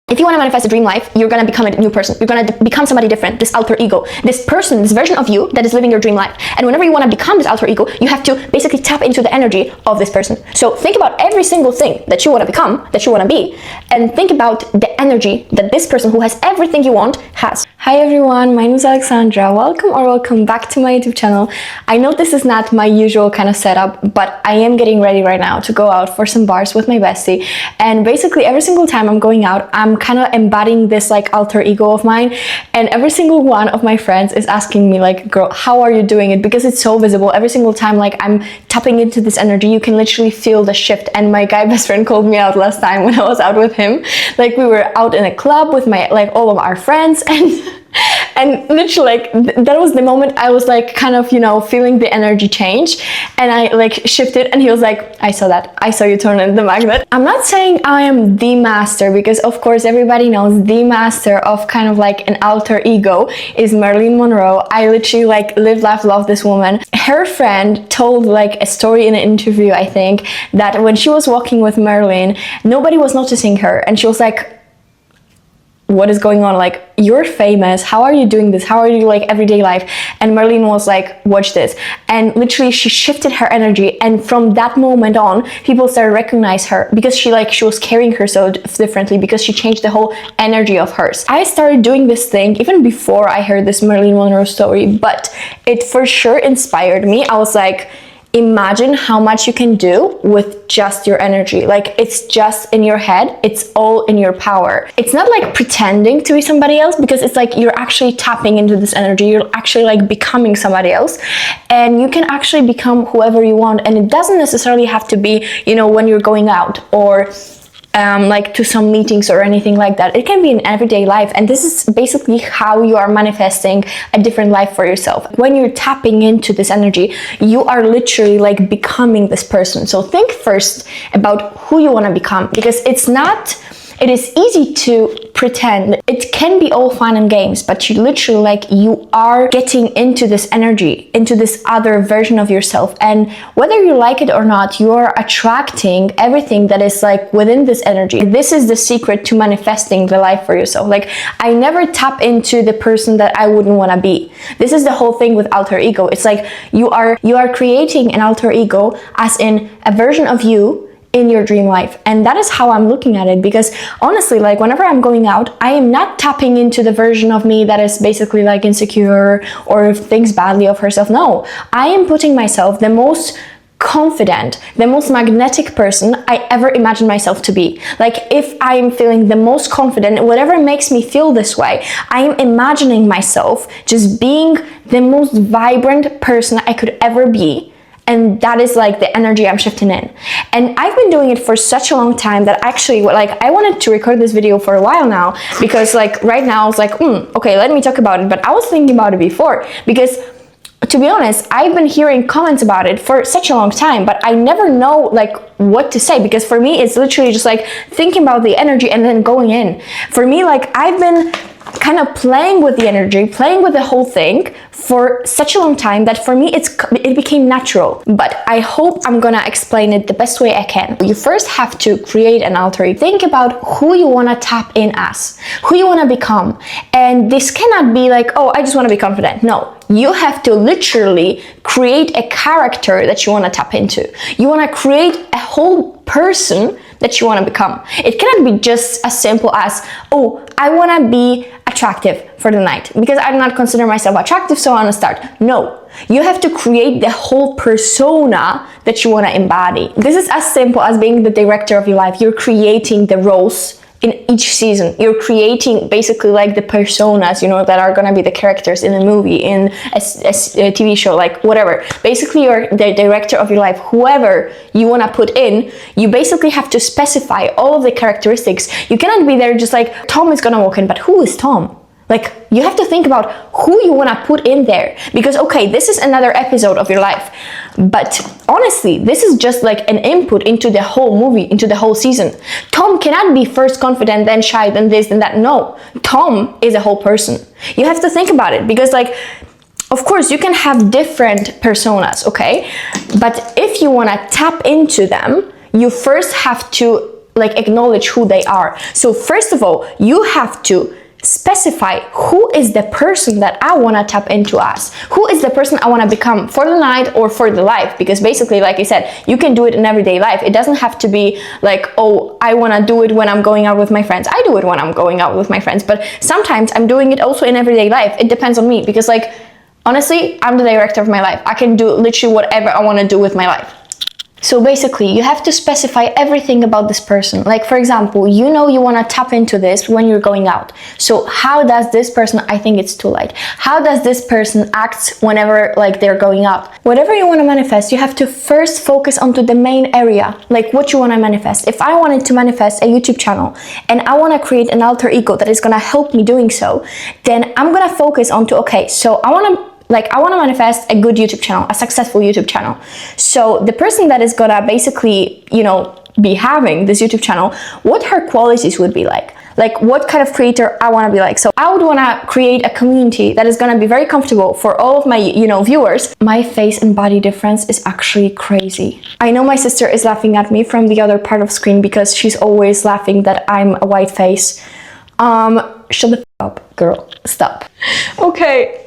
If you want to manifest a dream life, you're going to become a new person. You're going to become somebody different, this alter ego, this person, this version of you that is living your dream life. And whenever you want to become this alter ego, you have to basically tap into the energy of this person. So think about every single thing that you want to become, that you want to be, and think about the energy that this person who has everything you want has. Hi everyone, my name is Alexandra. Welcome back to my YouTube channel. I know this is not my usual kind of setup, but I am getting ready right now to go out for some bars with my bestie. And basically every single time I'm going out, I'm kind of embodying this like alter ego of mine, and every single one of my friends is asking me like, girl, how are you doing it? Because it's so visible every single time. Like, I'm tapping into this energy, you can literally feel the shift. And my guy best friend called me out last time when I was out with him. Like, we were out in a club with my all of our friends, and literally like that was the moment I was like kind of, you know, feeling the energy change, and I like shifted, and he was like, I saw you turn in the magnet. I'm not saying I am the master, because of course everybody knows the master of kind of like an alter ego is Marilyn Monroe. I literally like live, laugh, love this woman. Her friend told like a story in an interview, I think, that when she was walking with Marilyn, nobody was noticing her, and she was like, what is going on? Like, you're famous, how are you doing this? How are you like everyday life? And Marilyn was like, watch this. And literally she shifted her energy, and from that moment on, people started to recognize her because she was carrying herself differently, because she changed the whole energy of hers. I started doing this thing even before I heard this Marilyn Monroe story, but it for sure inspired me. I was like, imagine how much you can do with just your energy. Like, it's just in your head, it's all in your power. It's not like pretending to be somebody else, because it's like you're actually tapping into this energy, you're actually like becoming somebody else, and you can actually become whoever you want. And it doesn't necessarily have to be, you know, when you're going out or like to some meetings or anything like that. It can be in everyday life, and this is basically how you are manifesting a different life for yourself. When you're tapping into this energy, you are literally like becoming this person. So think first about who you want to become, because it is easy to pretend. It can be all fun and games, but you literally like, you are getting into this energy, into this other version of yourself. And whether you like it or not, you are attracting everything that is like within this energy. This is the secret to manifesting the life for yourself. Like, I never tap into the person that I wouldn't want to be. This is the whole thing with alter ego. It's like you are creating an alter ego, as in a version of you in your dream life. And that is how I'm looking at it, because honestly, like, whenever I'm going out, I am not tapping into the version of me that is basically like insecure or thinks badly of herself. No, I am putting myself the most confident, the most magnetic person I ever imagined myself to be. Like, if I am feeling the most confident, whatever makes me feel this way, I am imagining myself just being the most vibrant person I could ever be. And that is like the energy I'm shifting in. And I've been doing it for such a long time that actually, like, I wanted to record this video for a while now, because like right now I was like, okay, let me talk about it. But I was thinking about it before, because to be honest, I've been hearing comments about it for such a long time, but I never know like what to say, because for me, it's literally just like thinking about the energy and then going in. For me, like, I've been kind of playing with the energy, playing with the whole thing for such a long time that for me it became natural. But I hope I'm gonna explain it the best way I can. You first have to create an alter ego. Think about who you want to tap in as, who you want to become. And this cannot be like, oh, I just want to be confident. No, you have to literally create a character that you want to tap into. You want to create a whole person that you want to become. It cannot be just as simple as, oh, I want to be attractive for the night, because I do not consider myself attractive, so I want to start. No, you have to create the whole persona that you want to embody. This is as simple as being the director of your life. You're creating the roles in each season. You're creating basically like the personas, you know, that are gonna be the characters in a movie, in a TV show, like whatever. Basically, you're the director of your life. Whoever you wanna put in, you basically have to specify all of the characteristics. You cannot be there just like, Tom is gonna walk in, but who is Tom? Like, you have to think about who you want to put in there, because okay, this is another episode of your life, but honestly, this is just like an input into the whole movie, into the whole season. Tom cannot be first confident, then shy, then this, then that. No, Tom is a whole person. You have to think about it, because like, of course, you can have different personas, okay? But if you want to tap into them, you first have to like acknowledge who they are. So first of all, you have to specify who is the person that I want to tap into as. Who is the person I want to become for the night or for the life? Because basically, like I said, you can do it in everyday life. It doesn't have to be like, oh, I want to do it when I'm going out with my friends. I do it when I'm going out with my friends, but sometimes I'm doing it also in everyday life. It depends on me, because like, honestly, I'm the director of my life. I can do literally whatever I want to do with my life. So basically, you have to specify everything about this person. Like, for example, you know you want to tap into this when you're going out. So how does this person, I think it's too light. How does this person act whenever like they're going out? Whatever you want to manifest, you have to first focus onto the main area, like what you want to manifest. If I wanted to manifest a YouTube channel and I want to create an alter ego that is going to help me doing so, then I'm going to focus onto, okay, so I want to manifest a good YouTube channel, a successful YouTube channel. So the person that is gonna basically, you know, be having this YouTube channel, what her qualities would be like what kind of creator I wanna be like. So I would wanna create a community that is gonna be very comfortable for all of my, you know, viewers. My face and body difference is actually crazy. I know my sister is laughing at me from the other part of screen because she's always laughing that I'm a white face. Shut the f up, girl. Stop. Okay,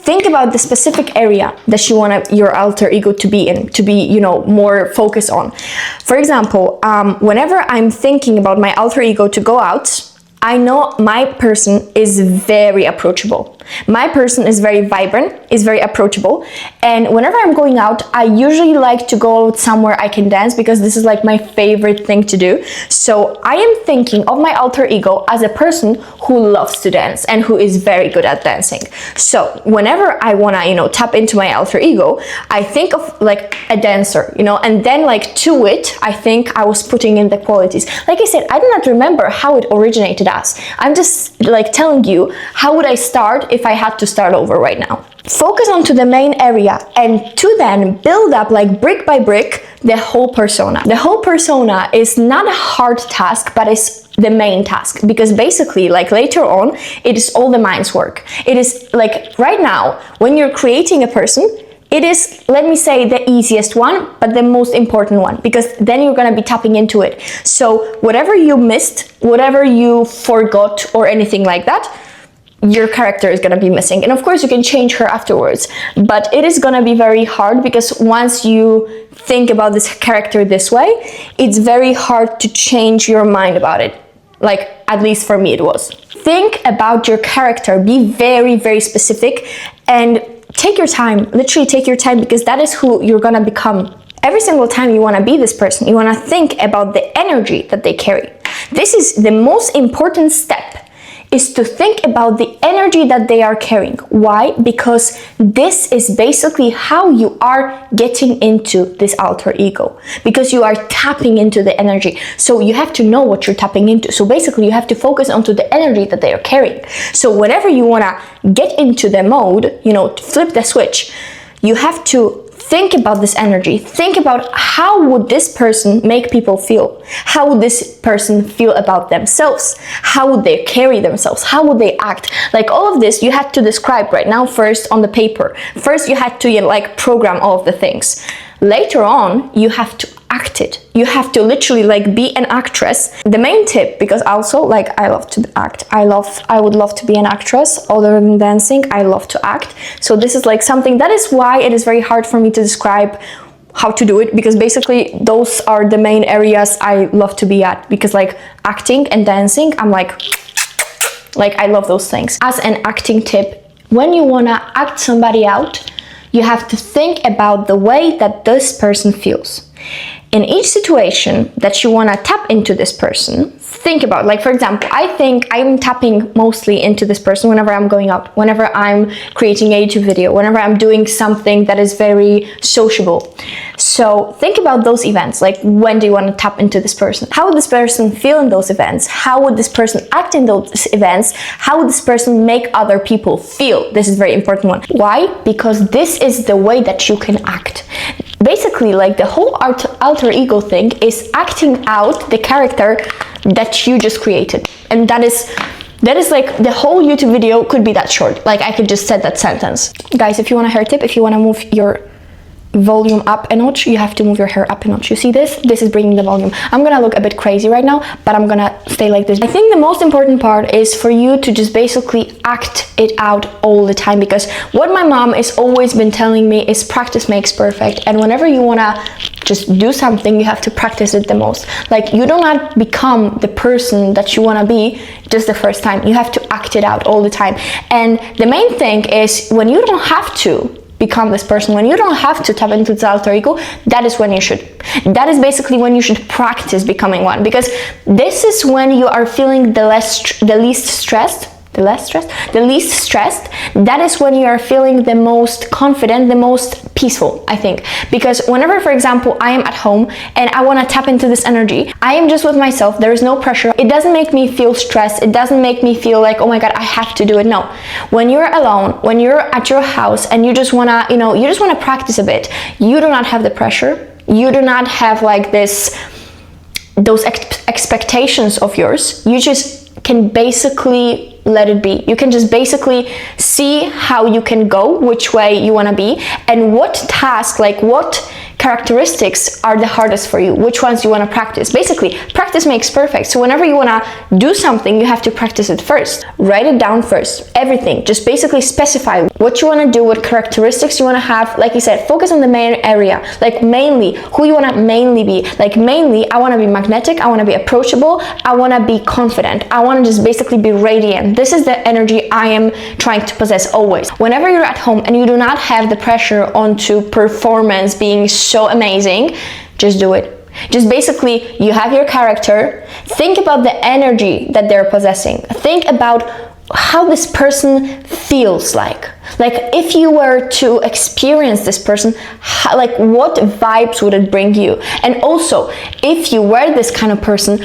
think about the specific area that you want your alter ego to be in, to be, you know, more focused on. For example, whenever I'm thinking about my alter ego to go out, I know my person is very approachable. My person is very vibrant, is very approachable. And whenever I'm going out, I usually like to go out somewhere I can dance, because this is like my favorite thing to do. So I am thinking of my alter ego as a person who loves to dance and who is very good at dancing. So whenever I wanna, you know, tap into my alter ego, I think of like a dancer, you know, and then like to it, I think I was putting in the qualities. Like I said, I do not remember how it originated as. I'm just like telling you, how would I start if I had to start over right now? Focus onto the main area and to then build up like brick by brick the whole persona. The whole persona is not a hard task, but it's the main task, because basically like later on, it is all the mind's work. It is like right now, when you're creating a person, it is, let me say, the easiest one, but the most important one, because then you're gonna be tapping into it. So whatever you missed, whatever you forgot or anything like that, your character is gonna be missing. And of course you can change her afterwards, but it is gonna be very hard, because once you think about this character this way, it's very hard to change your mind about it. Like, at least for me it was. Think about your character, be very, very specific, and take your time, literally take your time, because that is who you're gonna become. Every single time you wanna be this person, you wanna think about the energy that they carry. This is the most important step, is to think about the energy that they are carrying. Why? Because this is basically how you are getting into this alter ego, because you are tapping into the energy. So you have to know what you're tapping into. So basically you have to focus onto the energy that they are carrying. So whenever you wanna get into the mode, you know, flip the switch, you have to think about this energy. Think about how would this person make people feel? How would this person feel about themselves? How would they carry themselves? How would they act? Like all of this you had to describe right now first on the paper. First you had to, you know, like program all of the things. Later on you have to act it. You have to literally like be an actress. The main tip, because also like I love to act. I would love to be an actress. Other than dancing, I love to act. So this is like something, that is why it is very hard for me to describe how to do it, because basically those are the main areas I love to be at, because like acting and dancing, I'm like I love those things. As an acting tip, when you wanna act somebody out, you have to think about the way that this person feels. In each situation that you want to tap into this person, think about, like for example, I think I'm tapping mostly into this person whenever I'm going out, whenever I'm creating a YouTube video, whenever I'm doing something that is very sociable. So think about those events, like when do you want to tap into this person? How would this person feel in those events? How would this person act in those events? How would this person make other people feel? This is a very important one. Why? Because this is the way that you can act. Basically, like the whole alter ego thing is acting out the character that you just created. And that is like the whole YouTube video could be that short. Like I could just say that sentence. Guys, if you want a hair tip, if you want to move your volume up a notch, you have to move your hair up a notch. You see this? This is bringing the volume. I'm gonna look a bit crazy right now, but I'm gonna stay like this. I think the most important part is for you to just basically act it out all the time, because what my mom has always been telling me is practice makes perfect, and whenever you wanna just do something, you have to practice it the most. Like, you do not become the person that you wanna be just the first time. You have to act it out all the time. And the main thing is, when you don't have to become this person, when you don't have to tap into the alter ego, that is when you should. That is basically when you should practice becoming one, because this is when you are feeling the least stressed. That is when you are feeling the most confident, the most peaceful, I think. Because whenever, for example, I am at home and I want to tap into this energy, I am just with myself, there is no pressure. It doesn't make me feel stressed. It doesn't make me feel like, oh my God, I have to do it. No. When you're alone, when you're at your house and you just want to, you just want to practice a bit, you do not have the pressure. You do not have like those expectations of yours. You just can basically let it be. You can just basically see how you can go, which way you want to be, and what task, like what characteristics are the hardest for you, which ones you want to practice. Basically, practice makes perfect. So whenever you want to do something, you have to practice it first. Write it down first. Everything. Just basically specify what you want to do, what characteristics you want to have. Like you said, focus on the main area. Like mainly, who you want to mainly be. Like mainly, I want to be magnetic. I want to be approachable. I want to be confident. I want to just basically be radiant. This is the energy I am trying to possess always. Whenever you're at home and you do not have the pressure onto performance being so amazing, just do it. Just basically, you have your character. Think about the energy that they're possessing. Think about how this person feels like. Like, if you were to experience this person, like what vibes would it bring you? And also, if you were this kind of person,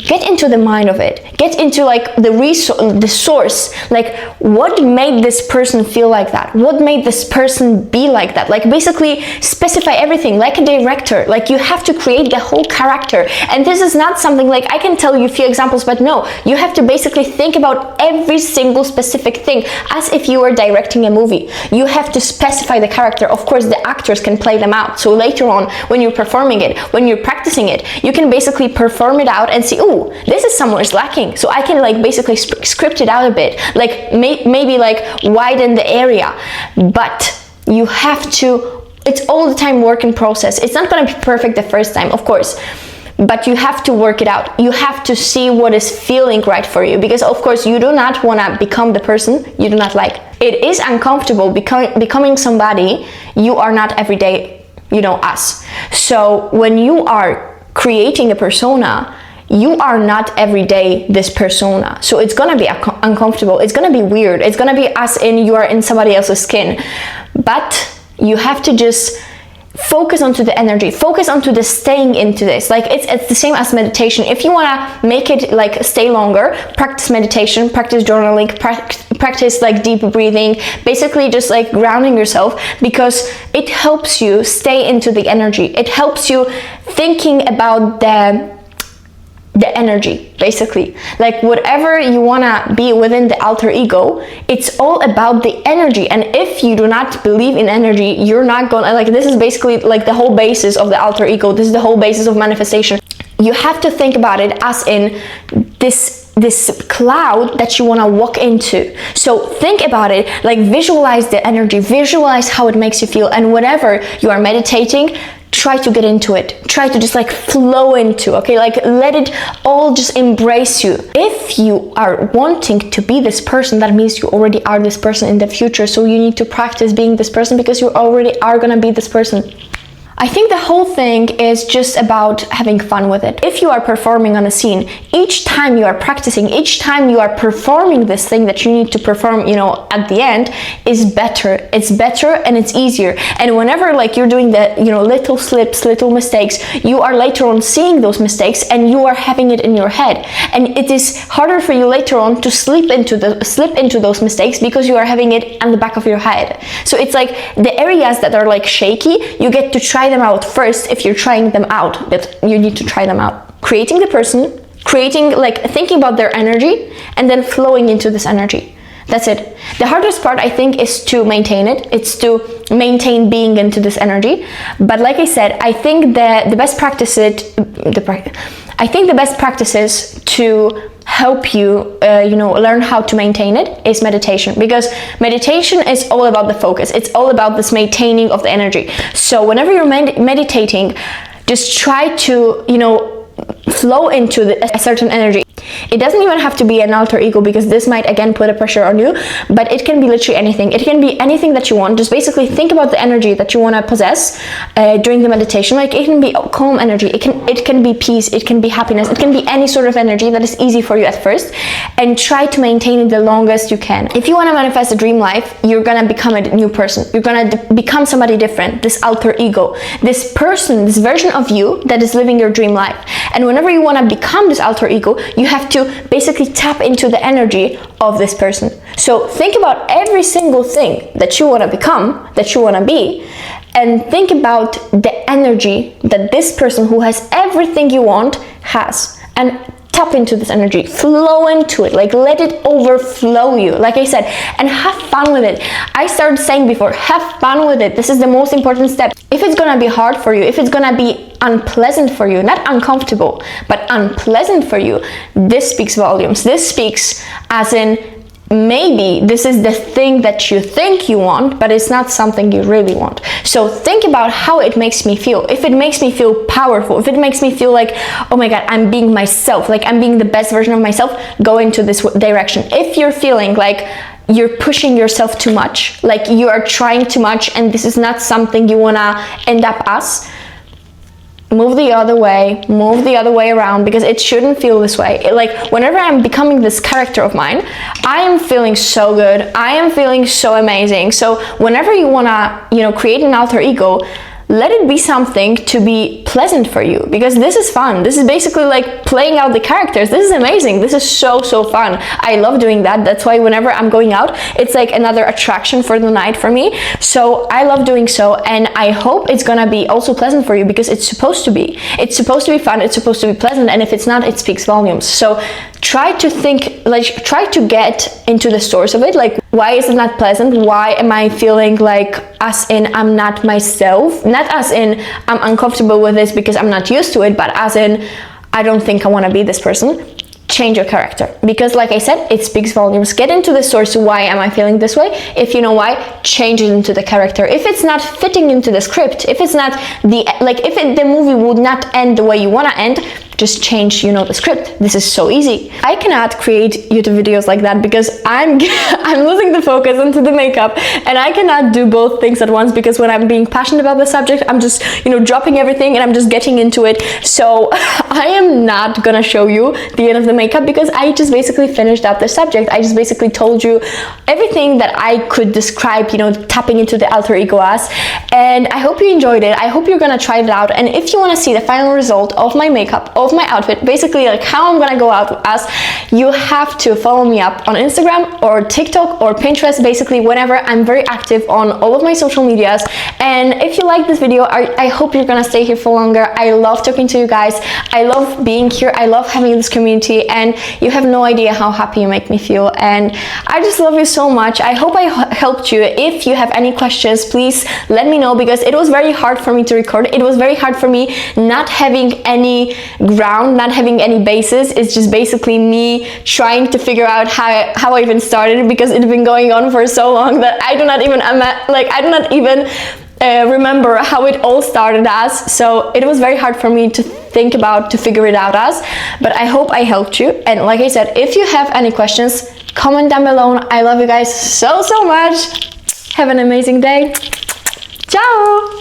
get into the mind of it. Get into like the source. Like, what made this person feel like that? What made this person be like that? Like, basically specify everything like a director. Like, you have to create the whole character. And this is not something like, I can tell you a few examples, but no, you have to basically think about every single specific thing as if you were directing a movie. You have to specify the character. Of course, the actors can play them out. So later on, when you're performing it, when you're practicing it, you can basically perform it out and see, oh, this is somewhere lacking. So I can like basically script it out a bit, like maybe like widen the area. But you have to, it's all the time work in process. It's not going to be perfect the first time, of course, but you have to work it out. You have to see what is feeling right for you, because of course you do not want to become the person you do not like. It is uncomfortable becoming somebody you are not every day, us. So when you are creating a persona, you are not every day this persona. So it's gonna be uncomfortable. It's gonna be weird. It's gonna be as in you are in somebody else's skin. But you have to just focus onto the energy, focus onto the staying into this. Like, it's the same as meditation. If you want to make it like stay longer, practice meditation, practice journaling, practice like deep breathing, basically just like grounding yourself, because it helps you stay into the energy. It helps you thinking about the energy, basically. Like, whatever you want to be within the alter ego, it's all about the energy. And if you do not believe in energy, you're not gonna, like, this is basically like the whole basis of the alter ego. This is the whole basis of manifestation. You have to think about it as in this cloud that you want to walk into. So think about it, like visualize the energy, visualize how it makes you feel. And whenever you are meditating, try to get into it. Try to just like flow into, okay? Like, let it all just embrace you. If you are wanting to be this person, that means you already are this person in the future. So you need to practice being this person, because you already are gonna be this person. I think the whole thing is just about having fun with it. If you are performing on a scene, each time you are practicing, each time you are performing this thing that you need to perform, at the end, is better. It's better and it's easier. And whenever like you're doing the, little slips, little mistakes, you are later on seeing those mistakes and you are having it in your head. And it is harder for you later on to slip into those mistakes, because you are having it on the back of your head. So it's like the areas that are like shaky, you get to try them out first. If you're trying them out, but you need to try them out. Creating the person, thinking about their energy, and then flowing into this energy. That's it. The hardest part, I think, is to maintain it. It's to maintain being into this energy. But like I said, I think that the best practices to help you, learn how to maintain it is meditation, because meditation is all about the focus. It's all about this maintaining of the energy. So whenever you're meditating, just try to, flow into a certain energy. It doesn't even have to be an alter ego, because this might again put a pressure on you, but it can be literally anything. It can be anything that you want. Just basically think about the energy that you want to possess during the meditation. Like, it can be calm energy, it can be peace, it can be happiness, it can be any sort of energy that is easy for you at first, and try to maintain it the longest you can. If you want to manifest a dream life, you're gonna become a new person. You're gonna become somebody different, this alter ego, this person, this version of you that is living your dream life. And whenever you want to become this alter ego, you have to basically tap into the energy of this person. So think about every single thing that you want to become, that you want to be, and think about the energy that this person who has everything you want has, and tap into this energy, flow into it, like let it overflow you, like I said, and have fun with it. I started saying before, have fun with it. This is the most important step. If it's gonna be hard for you, if it's gonna be unpleasant for you, not uncomfortable, but unpleasant for you, this speaks volumes. This speaks as in, maybe this is the thing that you think you want, but it's not something you really want. So think about how it makes me feel. If it makes me feel powerful, if it makes me feel like, oh my God, I'm being myself, like I'm being the best version of myself, go into this direction. If you're feeling like you're pushing yourself too much, like you are trying too much, and this is not something you wanna end up as, move the other way around, because it shouldn't feel this way. Like, whenever I'm becoming this character of mine, I am feeling so good, I am feeling so amazing. So whenever you wanna, create an alter ego, let it be something to be pleasant for you, because this is fun. This is basically like playing out the characters. This is amazing. This is so fun. I love doing that. That's why whenever I'm going out, it's like another attraction for the night for me. So I love doing so, and I hope it's gonna be also pleasant for you, because it's supposed to be. It's supposed to be fun, it's supposed to be pleasant, and if it's not, it speaks volumes. So try to get into the source of it. Like, why is it not pleasant? Why am I feeling like, as in I'm not myself? Not as in I'm uncomfortable with this because I'm not used to it, but as in I don't think I want to be this person. Change your character, because like I said, it speaks volumes. Get into the source. Why am I feeling this way? If you know why, change it into the character. If it's not fitting into the script, if it's not the movie would not end the way you want to end, just change, the script. This is so easy. I cannot create YouTube videos like that because I'm losing the focus into the makeup, and I cannot do both things at once, because when I'm being passionate about the subject, I'm just, dropping everything and I'm just getting into it. So I am not gonna show you the end of the makeup, because I just basically finished up the subject. I just basically told you everything that I could describe, tapping into the alter ego as, and I hope you enjoyed it. I hope you're gonna try it out, and if you want to see the final result of my makeup, of my outfit, basically like how I'm gonna go out as, you have to follow me up on Instagram or TikTok or Pinterest. Basically, whenever, I'm very active on all of my social medias. And if you like this video, I hope you're gonna stay here for longer. I love talking to you guys. I love being here. I love having this community, and you have no idea how happy you make me feel. And I just love you so much. I hope I helped you. If you have any questions, please let me know, because it was very hard for me to record. It was very hard for me not having any ground, not having any basis. It's just basically me trying to figure out how I even started, because it's been going on for so long that I do not even remember how it all started as. So it was very hard for me to think about, to figure it out as, but I hope I helped you. And like I said, if you have any questions, comment down below. I love you guys so much. Have an amazing day. Ciao.